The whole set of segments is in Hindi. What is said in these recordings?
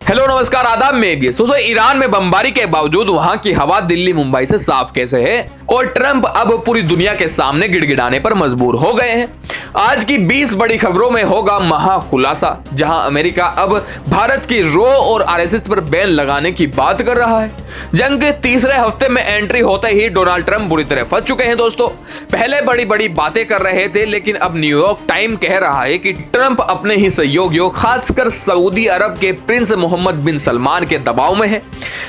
हेलो नमस्कार आदाब में भी सोचो ईरान में बमबारी के बावजूद वहां की हवा दिल्ली मुंबई से साफ कैसे है और ट्रंप अब पूरी दुनिया के सामने गिड़गिड़ाने पर मजबूर हो गए हैं। आज की 20 बड़ी खबरों में होगा महा खुलासा, जहां अमेरिका अब भारत की रॉ और आरएसएस पर बैन लगाने की बात कर रहा है। जंग के तीसरे हफ्ते में एंट्री होते ही डोनाल्ड ट्रंप बुरी तरह फंस चुके हैं दोस्तों। पहले बड़ी बड़ी बातें कर रहे थे, लेकिन अब न्यूयॉर्क टाइम कह रहा है कि ट्रंप अपने ही सहयोगियों खासकर सऊदी अरब के प्रिंस मोहम्मद बिन सलमान के दबाव में है।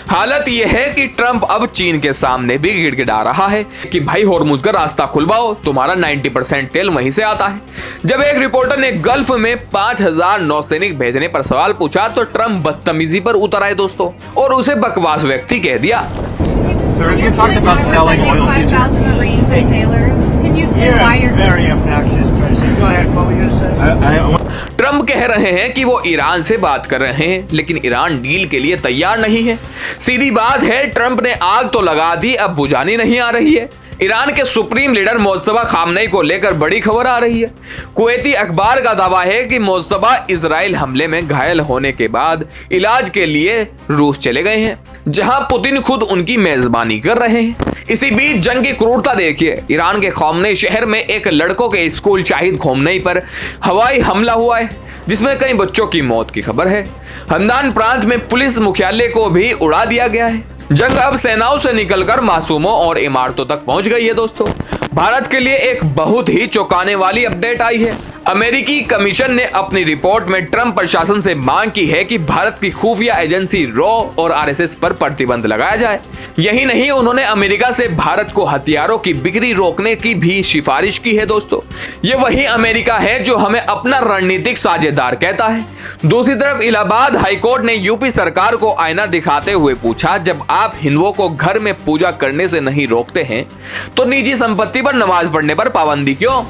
हालत यह है कि ट्रंप अब चीन के सामने भी गिड़गिड़ा रहा है कि भाई होर्मुज का रास्ता खुलवाओ, तुम्हारा 90% तेल वहीं से आता है। जब एक रिपोर्टर ने गल्फ में 5000 नौसैनिक भेजने पर सवाल पूछा तो ट्रंप बदतमीजी पर उतर आए दोस्तों और उसे बकवास व्यक्ति कह दिया। Sir, you talked about selling oil futures. 5,000 Marines and sailors. Can you say why you're Very obnoxious person. Go ahead, what were you going to say? Trump कह रहे हैं कि वो ईरान से बात कर रहे हैं, लेकिन ईरान डील के लिए तैयार नहीं है। सीधी बात है, ट्रंप ने आग तो लगा दी, अब बुझानी नहीं आ रही है। ईरान के सुप्रीम लीडर मोज्तबा खामनेई को लेकर बड़ी खबर आ रही है। कुवैती अखबार का दावा है कि मोज्तबा इजराइल हमले में घायल होने के बाद इलाज के लिए रूस चले गए हैं, जहां पुतिन खुद उनकी मेजबानी कर रहे हैं। इसी बीच जंग की क्रूरता देखिए। ईरान के खोमनी शहर में एक लड़कों के स्कूल शाहिद खोमनेई पर हवाई हमला हुआ है, जिसमें कई बच्चों की मौत की खबर है। हमदान प्रांत में पुलिस मुख्यालय को भी उड़ा दिया गया है। जंग अब सेनाओं से निकलकर मासूमों और इमारतों तक पहुंच गई है दोस्तों। भारत के लिए एक बहुत ही चौंकाने वाली अपडेट आई है। अमेरिकी कमीशन ने अपनी रिपोर्ट में ट्रंप प्रशासन से मांग की है कि भारत की खुफिया एजेंसी रॉ और आरएसएस पर प्रतिबंध लगाया जाए। यही नहीं, उन्होंने अमेरिका से भारत को हथियारों की बिक्री रोकने की भी सिफारिश की है दोस्तों। ये वही अमेरिका है जो हमें अपना रणनीतिक साझेदार कहता है। दूसरी तरफ इलाहाबाद हाईकोर्ट ने यूपी सरकार को आईना दिखाते हुए पूछा, जब आप हिंदुओं को घर में पूजा करने से नहीं रोकते हैं तो निजी संपत्ति पर नमाज पढ़ने पर पाबंदी क्यों?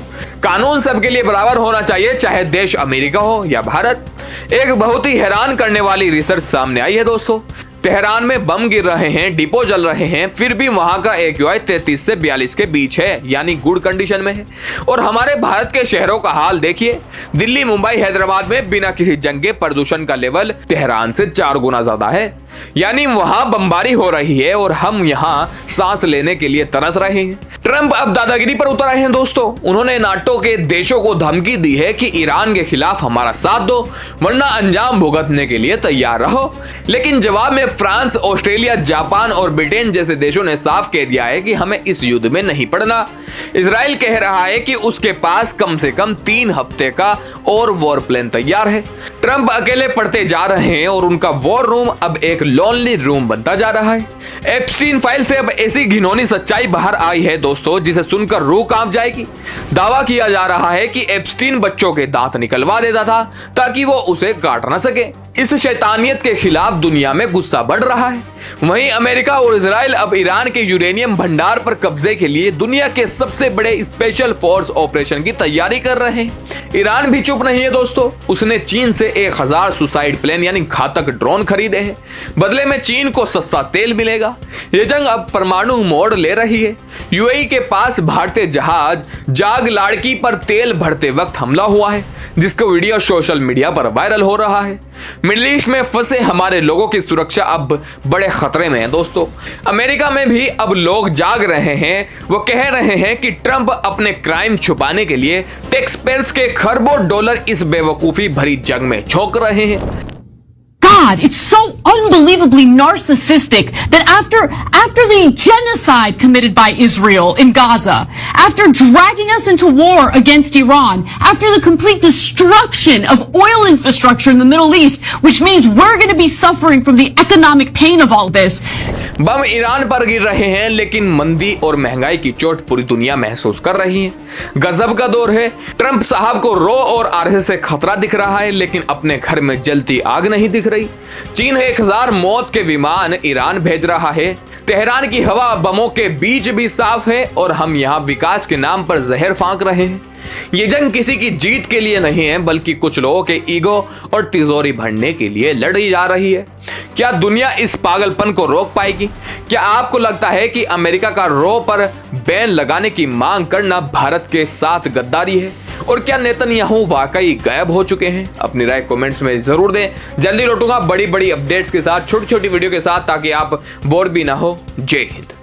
कानून सबके लिए बराबर होना चाहिए, चाहे देश अमेरिका हो या भारत। एक बहुत ही हैरान करने वाली रिसर्च सामने आई है दोस्तों। तेहरान में बम गिर रहे हैं, डिपो जल रहे हैं, फिर भी वहां का AQI 33 से 42 के बीच है, यानी गुड कंडीशन में है। और हमारे भारत के शहरों का हाल देखिए। दिल्ली, मुंबई, हैदराबाद में बिना किसी जंग के प्रदूषण का लेवल तेहरान से 4 गुना ज्यादा है, यानी वहां बमबारी हो रही है और हम यहां सांस लेने के लिए तरस रहे हैं। ट्रंप अब दादागिरी पर उतर आए हैं दोस्तों। उन्होंने नाटो के देशों को धमकी दी है कि ईरान के खिलाफ हमारा साथ दो, वरना अंजाम भुगतने के लिए तैयार रहो। लेकिन जवाब में फ्रांस, ऑस्ट्रेलिया, जापान और ब्रिटेन जैसे देशों ने साफ कह दिया है कि हमें इस युद्ध में नहीं पड़ना। इजराइल कह रहा है कि उसके पास कम से कम 3 हफ्ते का और वॉर प्लान तैयार है। ट्रंप अकेले पड़ते जा रहे हैं और उनका वॉर रूम अब एक लॉनली रूम बनता जा रहा है। एप्स्टीन फाइल से अब ऐसी घिनौनी सच्चाई बाहर आई है दोस्तों, जिसे सुनकर रूह कांप जाएगी। दावा किया जा रहा है कि एप्स्टीन बच्चों के दांत निकलवा देता था ताकि वो उसे काट ना सके। इस शैतानियत के खिलाफ दुनिया में गुस्सा बढ़ रहा है। वहीं अमेरिका और इजराइल अब ईरान के यूरेनियम भंडार पर कब्जे के लिए दुनिया के सबसे बड़े स्पेशल फोर्स ऑपरेशन की तैयारी कर रहे हैं। ईरान भी चुप नहीं है दोस्तों। उसने चीन से 1000 सुसाइड प्लेन यानी घातक ड्रोन खरीदे हैं। बदले में चीन को सस्ता तेल मिलेगा। ये जंग अब परमाणु मोड़ ले रही है। यूएई के पास भारतीय जहाज जाग लाड़की पर तेल भरते वक्त हमला हुआ है, जिसका वीडियो सोशल मीडिया पर वायरल हो रहा है। मिडिल ईस्ट में फंसे हमारे लोगों की सुरक्षा अब बड़े खतरे में है दोस्तों। अमेरिका में भी अब लोग जाग रहे हैं। वो कह रहे हैं कि ट्रंप अपने क्राइम छुपाने के लिए टैक्स पेयर्स के खरबों डॉलर इस बेवकूफी भरी जंग में झोंक रहे हैं। God, it's so unbelievably narcissistic that after the genocide committed by Israel in Gaza, after dragging us into war against Iran, after the complete destruction of oil infrastructure in the Middle East, which means we're going to be suffering from the economic pain of all this. Bomb Iran पर गिर रहे हैं, लेकिन मंदी और महंगाई की चोट पूरी दुनिया महसूस कर रही है। गजब का दौर है। ट्रंप साहब को रॉ और आरएसएस से खतरा दिख रहा है, लेकिन अपने घर में जलती आग नहीं दिख रही। चीन 1000 मौत के विमान ईरान भेज रहा है। तेहरान की हवा बमों के बीच भी साफ है और हम यहाँ विकास के नाम पर जहर फांक रहे हैं। ये जंग किसी की जीत के लिए नहीं है, बल्कि कुछ लोगों के ईगो और तिजोरी भरने के लिए लड़ी जा रही है। क्या दुनिया इस पागलपन को रोक पाएगी? क्या आपको लगता है कि अमेरिका का रॉ पर बैन लगाने की मांग करना भारत के साथ गद्दारी है? और क्या नेतन्याहू वाकई गायब हो चुके हैं? अपनी राय कमेंट्स में जरूर दें। जल्दी लौटूंगा बड़ी बड़ी अपडेट्स के साथ, छोटी छोटी वीडियो के साथ, ताकि आप बोर भी ना हो। जय हिंद।